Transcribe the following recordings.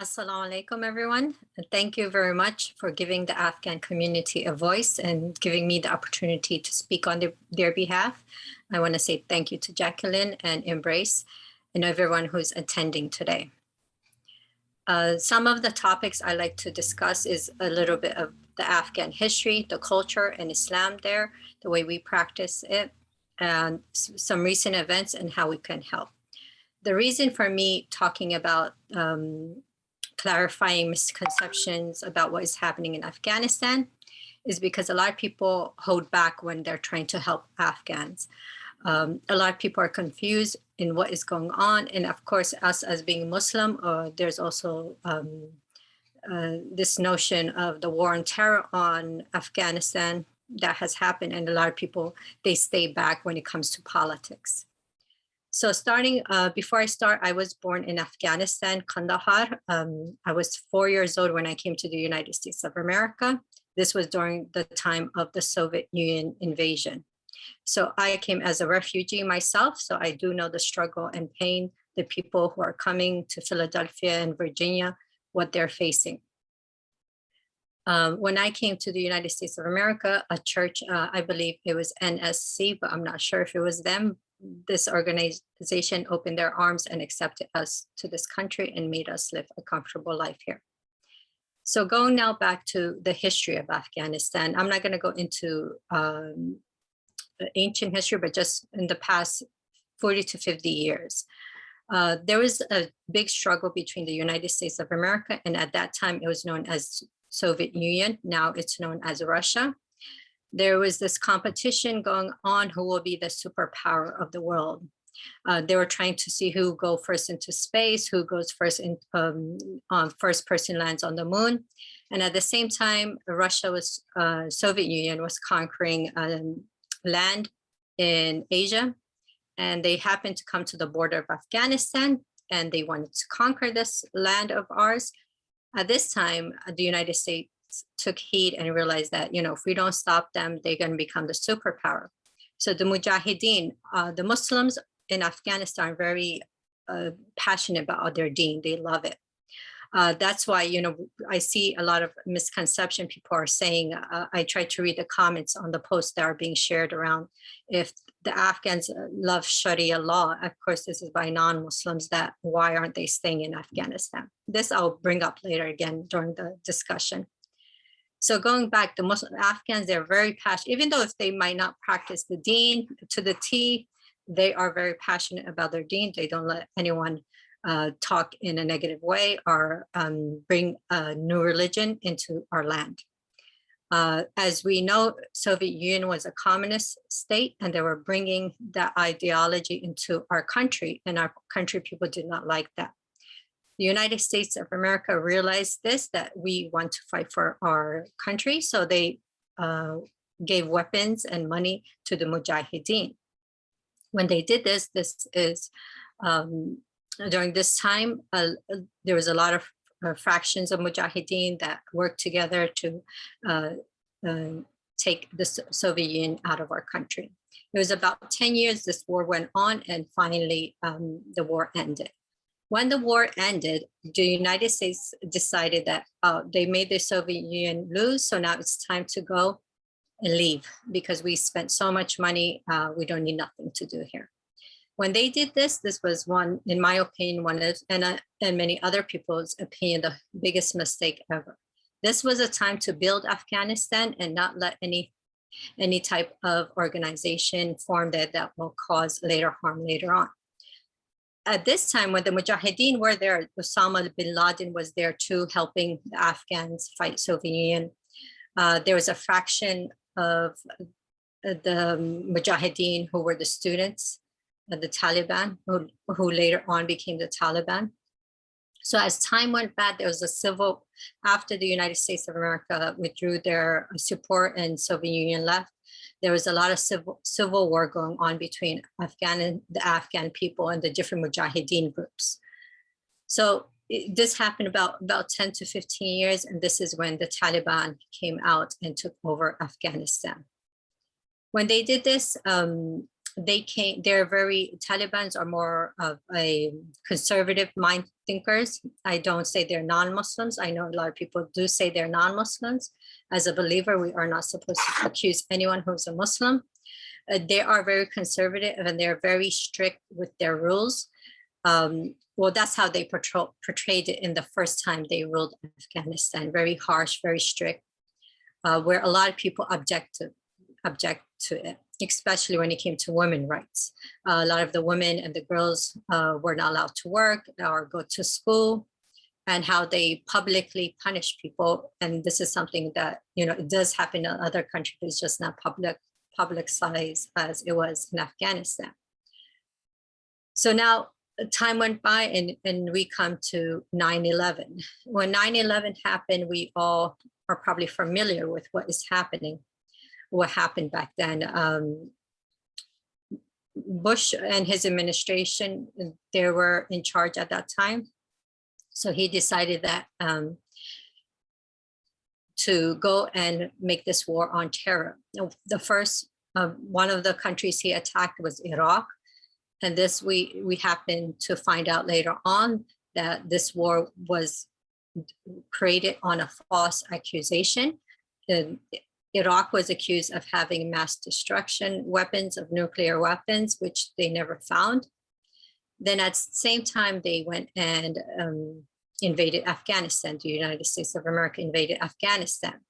Assalamu alaikum, everyone. And thank you very much for giving the Afghan community a voice and giving me the opportunity to speak on their behalf. I want to say thank you to Jacqueline and Embrace and everyone who's attending today. Some of the topics I like to discuss is a little bit of the Afghan history, the culture and Islam there, the way we practice it, and some recent events and how we can help. The reason for me talking about clarifying misconceptions about what is happening in Afghanistan is because a lot of people hold back when they're trying to help Afghans. A lot of people are confused in what is going on. And of course, us as being Muslim, there's also this notion of the war on terror on Afghanistan that has happened. And a lot of people, they stay back when it comes to politics. So before I start, I was born in Afghanistan, Kandahar. I was 4 years old when I came to the United States of America. This was during the time of the Soviet Union invasion. So I came as a refugee myself, so I do know the struggle and pain, the people who are coming to Philadelphia and Virginia, what they're facing. When I came to the United States of America, a church, I believe it was NSC, but I'm not sure if it was them. This organization opened their arms and accepted us to this country and made us live a comfortable life here. So going now back to the history of Afghanistan, I'm not going to go into ancient history, but just in the past 40 to 50 years. There was a big struggle between the United States of America, and at that time it was known as Soviet Union. Now it's known as Russia. There was this competition going on who will be the superpower of the world. They were trying to see who go first into space, who goes first on first person lands on the moon. And at the same time, Soviet Union was conquering land in Asia. And they happened to come to the border of Afghanistan and they wanted to conquer this land of ours. At this time, the United States took heed and realized that, if we don't stop them, they're going to become the superpower. So the Mujahideen, the Muslims in Afghanistan are very passionate about their deen. They love it. That's why, I see a lot of misconception. People are saying, I try to read the comments on the posts that are being shared around. If the Afghans love Sharia law, of course, this is by non-Muslims, that why aren't they staying in Afghanistan? This I'll bring up later again during the discussion. So going back, the Muslim Afghans, they're very passionate, even though if they might not practice the deen to the T, they are very passionate about their deen. They don't let anyone talk in a negative way or bring a new religion into our land. As we know, Soviet Union was a communist state and they were bringing that ideology into our country, and our country people did not like that. The United States of America realized this, that we want to fight for our country. So they gave weapons and money to the Mujahideen. When they did this is during this time, there was a lot of fractions of Mujahideen that worked together to take the Soviet Union out of our country. It was about 10 years this war went on, and finally the war ended. When the war ended, the United States decided that they made the Soviet Union lose, so now it's time to go and leave because we spent so much money, we don't need nothing to do here. When they did this was one, in my opinion, and many other people's opinion, the biggest mistake ever. This was a time to build Afghanistan and not let any type of organization form that will cause later harm later on. At this time, when the Mujahideen were there, Osama bin Laden was there too, helping the Afghans fight Soviet Union. There was a fraction of the Mujahideen who were the students of the Taliban, who later on became the Taliban. So as time went by, there was after the United States of America withdrew their support and Soviet Union left, there was a lot of civil war going on between the Afghan people and the different Mujahideen groups. So this happened about 10 to 15 years, and this is when the Taliban came out and took over Afghanistan. When they did this, Talibans are more of a conservative mind thinkers. I don't say they're non-Muslims. I know a lot of people do say they're non-Muslims. As a believer, we are not supposed to accuse anyone who's a Muslim. They are very conservative and they're very strict with their rules. Well, that's how they portrayed it in the first time they ruled Afghanistan. Very harsh, very strict, where a lot of people object to it, especially when it came to women's rights. A lot of the women and the girls were not allowed to work or go to school, and how they publicly punish people. And this is something that, it does happen in other countries, it's just not publicized as it was in Afghanistan. So now time went by and we come to 9/11. When 9/11 happened, we all are probably familiar with what happened back then. Bush and his administration, they were in charge at that time. So he decided that to go and make this war on terror. The first, one of the countries he attacked was Iraq. And this, we happened to find out later on that this war was created on a false accusation. And Iraq was accused of having mass destruction weapons, of nuclear weapons, which they never found. Then at the same time, they went and invaded Afghanistan. The United States of America invaded Afghanistan.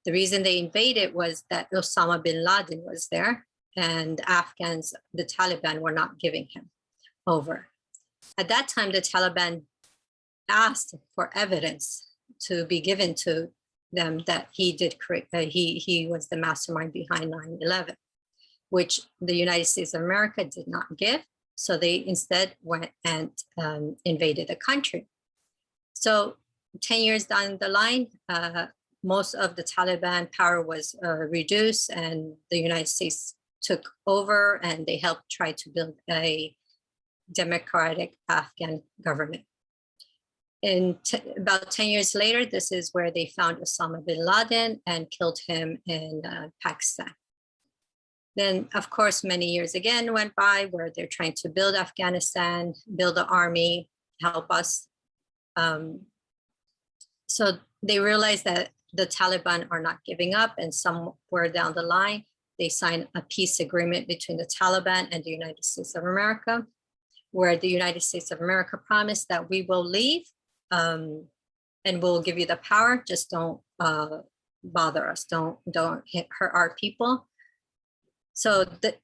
The reason they invaded was that Osama bin Laden was there, and Afghans, the Taliban, were not giving him over. At that time, the Taliban asked for evidence to be given to them that he did create, he was the mastermind behind 9/11, which the United States of America did not give. So they instead went and invaded the country. So 10 years down the line, most of the Taliban power was reduced, and the United States took over, and they helped try to build a democratic Afghan government. And about 10 years later, this is where they found Osama bin Laden and killed him in Pakistan. Then, of course, many years again went by where they're trying to build Afghanistan, build an army, help us. So they realized that the Taliban are not giving up, and somewhere down the line, they signed a peace agreement between the Taliban and the United States of America, where the United States of America promised that we will leave and we'll give you the power, just don't bother us, don't hurt our people. So the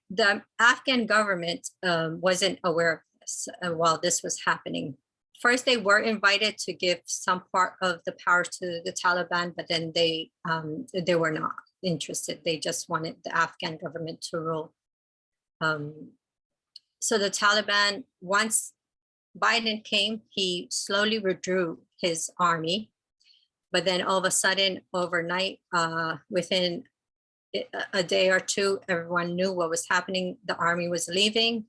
Afghan government wasn't aware of this while this was happening. First, they were invited to give some part of the power to the Taliban, but then they were not interested. They just wanted the Afghan government to rule. So the Taliban, once Biden came, he slowly withdrew his army, but then all of a sudden, overnight, within a day or two, everyone knew what was happening. The army was leaving.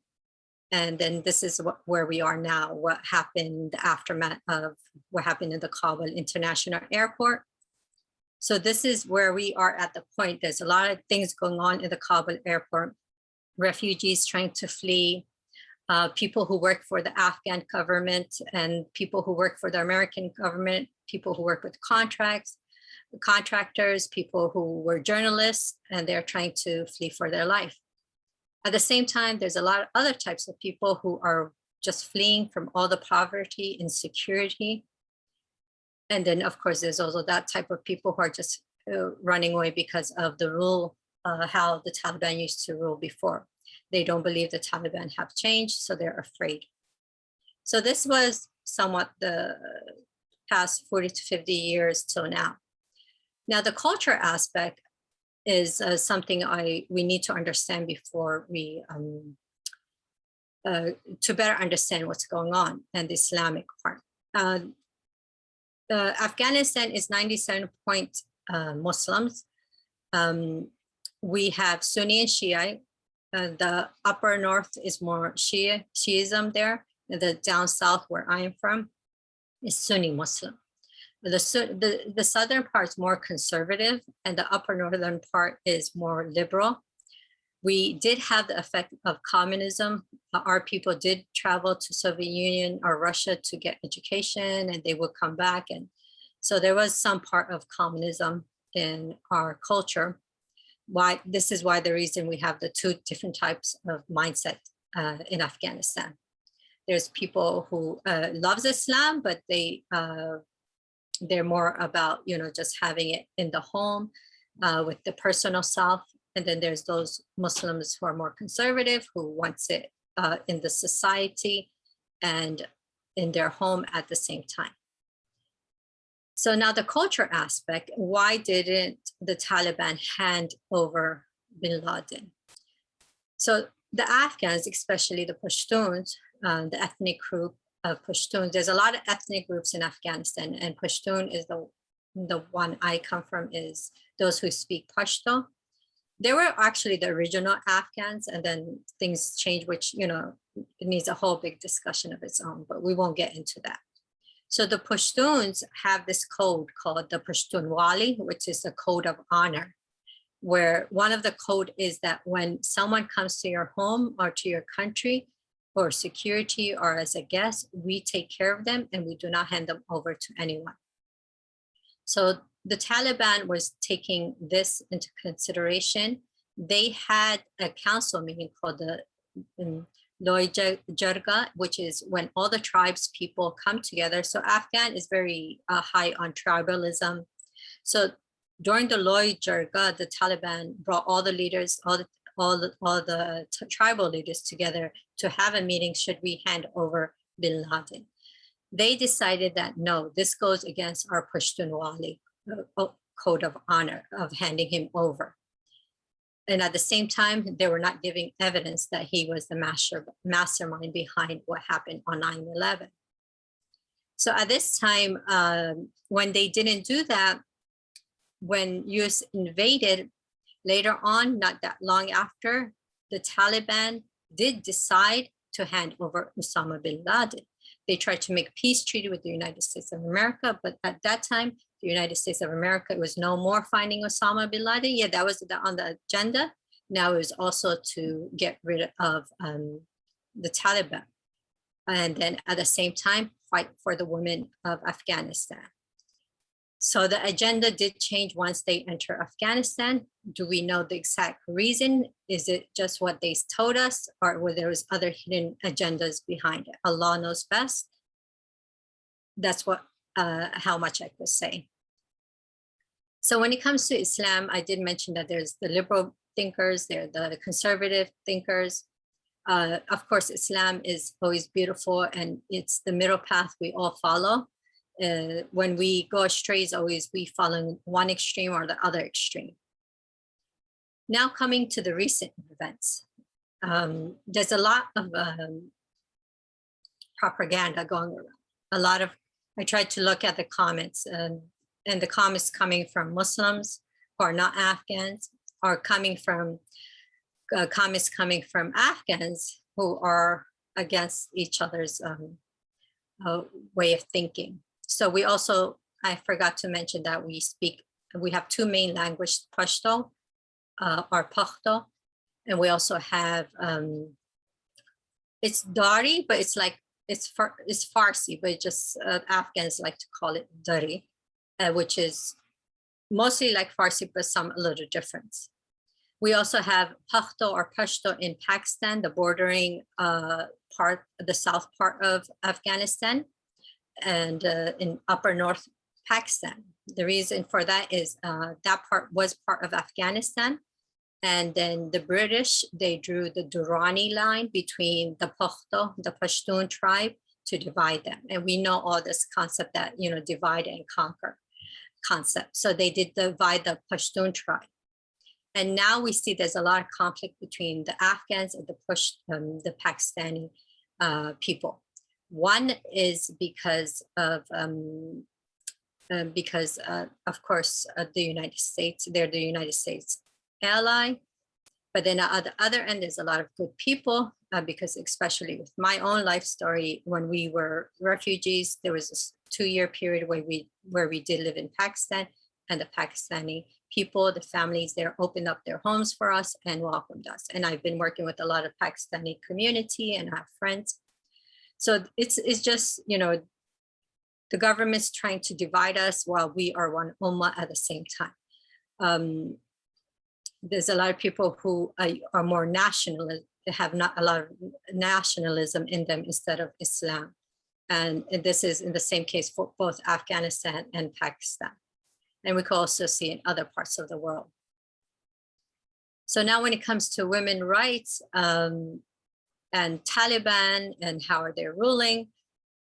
And then this is where we are now, what happened, the aftermath of what happened in the Kabul International Airport. So this is where we are at the point. There's a lot of things going on in the Kabul airport. Refugees trying to flee, people who work for the Afghan government and people who work for the American government, people who work with contractors, people who were journalists, and they're trying to flee for their life. At the same time, there's a lot of other types of people who are just fleeing from all the poverty, insecurity. And then, of course, there's also that type of people who are just running away because of the rule, how the Taliban used to rule before. They don't believe the Taliban have changed, so they're afraid. So this was somewhat the past 40 to 50 years till now. Now, the culture aspect is something we need to understand before we, to better understand what's going on and the Islamic part. Afghanistan is 97 Muslims. We have Sunni and Shia. The upper north is more Shiism there. And the down south, where I am from, is Sunni Muslim. The southern part is more conservative, and the upper northern part is more liberal. We did have the effect of communism. Our people did travel to Soviet Union or Russia to get education, and they would come back. And so there was some part of communism in our culture. Why this is why the reason we have the two different types of mindset in Afghanistan. There's people who loves Islam, but they're more about, you know, just having it in the home with the personal self. And then there's those Muslims who are more conservative, who wants it in the society and in their home at the same time. So now the culture aspect, why didn't the Taliban hand over bin Laden? So the Afghans, especially the Pashtuns, the ethnic group of Pashtuns, there's a lot of ethnic groups in Afghanistan, and Pashtun is the one I come from, is those who speak Pashto. They were actually the original Afghans, and then things changed, which, you know, it needs a whole big discussion of its own, but we won't get into that. So the Pashtuns have this code called the Pashtunwali, which is a code of honor, where one of the code is that when someone comes to your home or to your country for security or as a guest, we take care of them and we do not hand them over to anyone. So the Taliban was taking this into consideration. They had a council meeting called the Loy Jarga, which is when all the tribes people come together. So Afghan is very high on tribalism. So during the Loy Jarga, the Taliban brought all the leaders, all the tribal leaders together to have a meeting. Should we hand over bin Laden? They decided that no, this goes against our Pashtunwali code of honor of handing him over. And at the same time, they were not giving evidence that he was the mastermind behind what happened on 9/11. So at this time, when they didn't do that, when US invaded later on, not that long after, the Taliban did decide to hand over Osama bin Laden. They tried to make a peace treaty with the United States of America, but at that time, the United States of America was no more finding Osama bin Laden. Yeah, that was on the agenda. Now it was also to get rid of the Taliban. And then at the same time, fight for the women of Afghanistan. So the agenda did change once they enter Afghanistan. Do we know the exact reason? Is it just what they told us, or were there was other hidden agendas behind it? Allah knows best. That's what how much I could say. So when it comes to Islam, I did mention that there's the liberal thinkers, there are the conservative thinkers. Of course, Islam is always beautiful, and it's the middle path we all follow. When we go astray, is always we follow one extreme or the other extreme. Now coming to the recent events, there's a lot of propaganda going around. I tried to look at the comments, and the comments coming from Muslims who are not Afghans, are coming from comments coming from Afghans who are against each other's way of thinking. So we also, I forgot to mention that we have two main languages, Pashto or Pakhto, and we also have, it's Dari, but it's like, it's Farsi, but just Afghans like to call it Dari, which is mostly like Farsi, but some a little difference. We also have Pakhto or Pashto in Pakistan, the bordering part, the south part of Afghanistan, and in upper north Pakistan. The reason for that is that part was part of Afghanistan. And then the British, they drew the Durrani line between the Pakhto, the Pashtun tribe, to divide them. And we know all this concept that, you know, divide and conquer concept. So they did divide the Pashtun tribe. And now we see there's a lot of conflict between the Afghans and the Pakistani people. One is because of course, the United States, they're the United States ally. But then at the other end, there's a lot of good people, because especially with my own life story, when we were refugees, there was a 2-year period where we did live in Pakistan, and the Pakistani people, the families there opened up their homes for us and welcomed us. And I've been working with a lot of Pakistani community and I have friends. So it's just, you know, the government's trying to divide us while we are one ummah at the same time. There's a lot of people who are more nationalist, have not a lot of nationalism in them instead of Islam. And this is in the same case for both Afghanistan and Pakistan. And we can also see in other parts of the world. So now when it comes to women's rights and Taliban and how are they ruling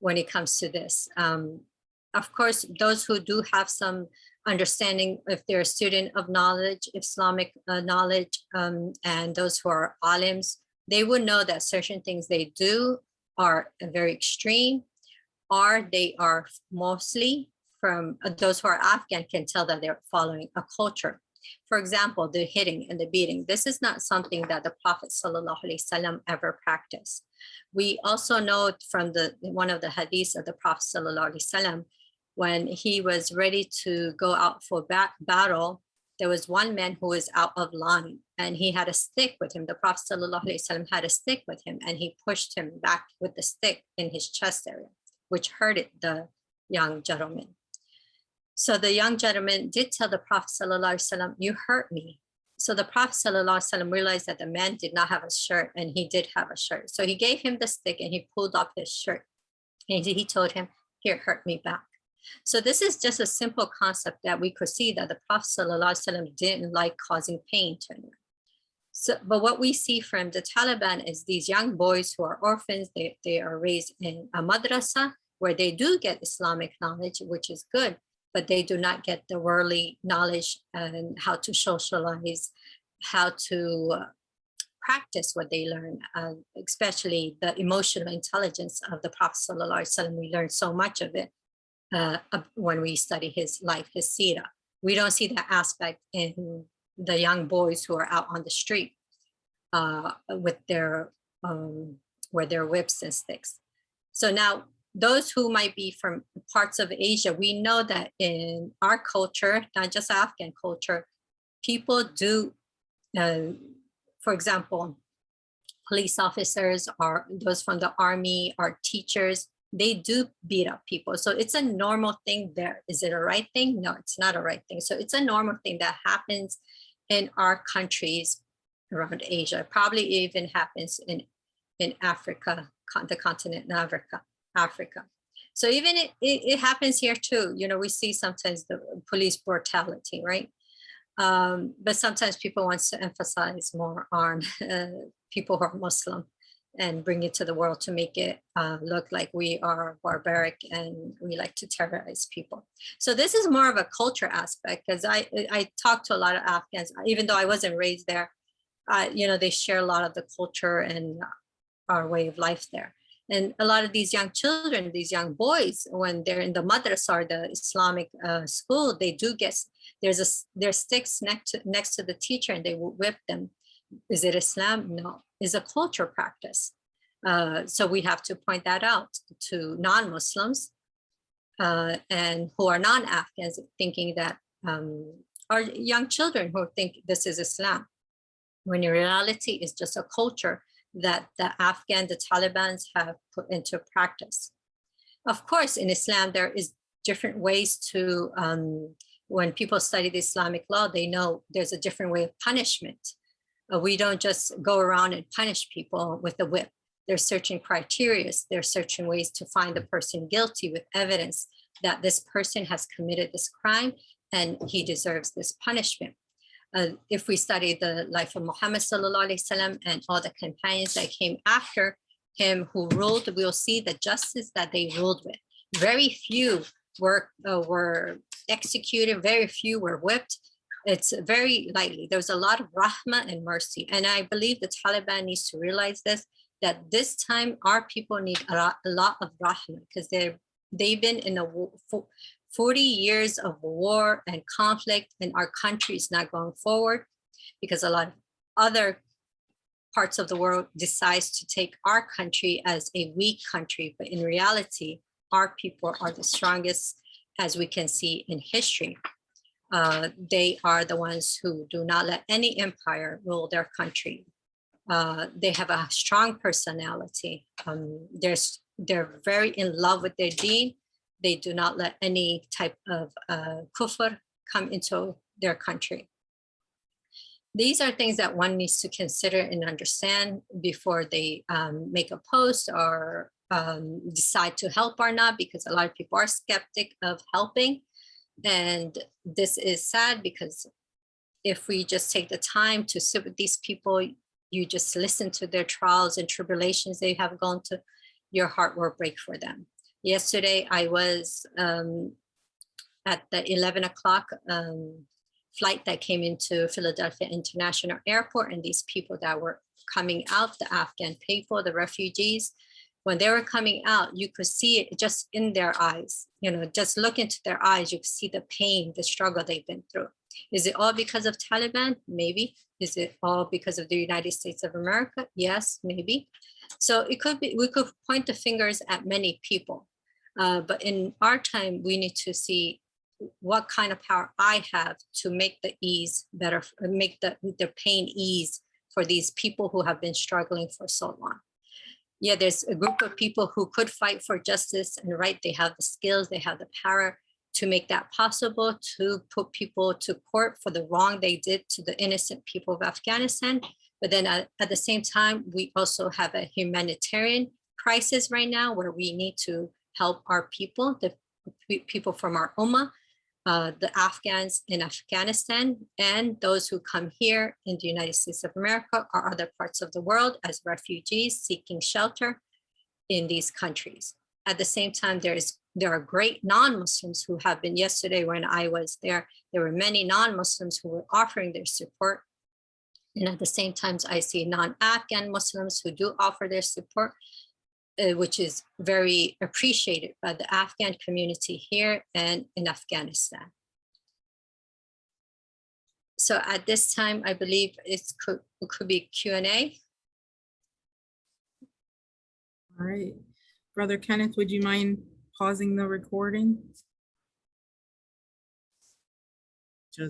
when it comes to this. Of course, those who do have some understanding, if they're a student of knowledge, Islamic knowledge, and those who are alims, they would know that certain things they do are very extreme, or they are mostly from those who are Afghan can tell that they're following a culture. For example, the hitting and the beating. This is not something that the Prophet ﷺ ever practiced. We also know from one of the hadiths of the Prophet ﷺ, when he was ready to go out for battle, there was one man who was out of line and he had a stick with him. The Prophet ﷺ had a stick with him and he pushed him back with the stick in his chest area, which hurted the young gentleman. So the young gentleman did tell the Prophet ﷺ, you hurt me. So the Prophet ﷺ realized that the man did not have a shirt and he did have a shirt. So he gave him the stick and he pulled up his shirt. And he told him, here, hurt me back. So this is just a simple concept that we could see that the Prophet ﷺ didn't like causing pain to anyone. So, but what we see from the Taliban is these young boys who are orphans, they are raised in a madrasa where they do get Islamic knowledge, which is good, but they do not get the worldly knowledge and how to socialize, how to practice what they learn, especially the emotional intelligence of the Prophet ﷺ. We learn so much of it when we study his life, his seerah. We don't see that aspect in the young boys who are out on the street with their whips and sticks. So now, those who might be from parts of Asia, we know that in our culture, not just Afghan culture, people do, for example, police officers or those from the army or teachers, they do beat up people. So it's a normal thing there. Is it a right thing? No, it's not a right thing. So it's a normal thing that happens in our countries around Asia. Probably even happens in Africa, the continent of Africa. So even it happens here too. You know, we see sometimes the police brutality, right? But sometimes people want to emphasize more on people who are Muslim and bring it to the world to make it look like we are barbaric and we like to terrorize people. So this is more of a culture aspect, because I talk to a lot of Afghans, even though I wasn't raised there, you know, they share a lot of the culture and our way of life there. And a lot of these young children, these young boys, when they're in the madrasa or the Islamic school, they do get, there's sticks next to the teacher and they will whip them. Is it Islam? No, it's a culture practice. So we have to point that out to non-Muslims and who are non-Afghans, thinking that are young children who think this is Islam, when in reality it's just a culture that the Taliban have put into practice. Of course, in Islam, there is different ways to, when people study the Islamic law, they know there's a different way of punishment. We don't just go around and punish people with a whip. There's certain criteria, there's certain ways to find the person guilty with evidence that this person has committed this crime and he deserves this punishment. If we study the life of Muhammad sallallahu alaihi wasallam and all the companions that came after him who ruled, we'll see the justice that they ruled with. Very few were executed, very few were whipped. It's very lightly. There's a lot of rahmah and mercy. And I believe the Taliban needs to realize this, that this time our people need a lot of rahmah, because they've been in a 40 years of war and conflict, and our country is not going forward because a lot of other parts of the world decides to take our country as a weak country. But in reality, our people are the strongest, as we can see in history. They are the ones who do not let any empire rule their country. They have a strong personality. They're very in love with their deen. They do not let any type of kufr come into their country. These are things that one needs to consider and understand before they make a post or decide to help or not, because a lot of people are skeptic of helping. And this is sad, because if we just take the time to sit with these people, you just listen to their trials and tribulations they have gone to, your heart will break for them. Yesterday, I was at the 11 o'clock flight that came into Philadelphia International Airport, and these people that were coming out, the Afghan people, the refugees, when they were coming out, you could see it just in their eyes. You know, just look into their eyes, you could see the pain, the struggle they've been through. Is it all because of Taliban? Maybe. Is it all because of the United States of America? Yes, maybe. So it could be, we could point the fingers at many people. But in our time, we need to see what kind of power I have to make the ease better, make the pain ease for these people who have been struggling for so long. Yeah, there's a group of people who could fight for justice and right. They have the skills, they have the power to make that possible, to put people to court for the wrong they did to the innocent people of Afghanistan. But then at the same time, we also have a humanitarian crisis right now where we need to help our people, the people from our Ummah, the Afghans in Afghanistan, and those who come here in the United States of America or other parts of the world as refugees seeking shelter in these countries. At the same time, there are great non-Muslims who have been. Yesterday when I was there were many non-Muslims who were offering their support. And at the same time, I see non-Afghan Muslims who do offer their support, which is very appreciated by the Afghan community here and in Afghanistan. So at this time, I believe it could be Q&A. All right. Brother Kenneth, would you mind pausing the recording?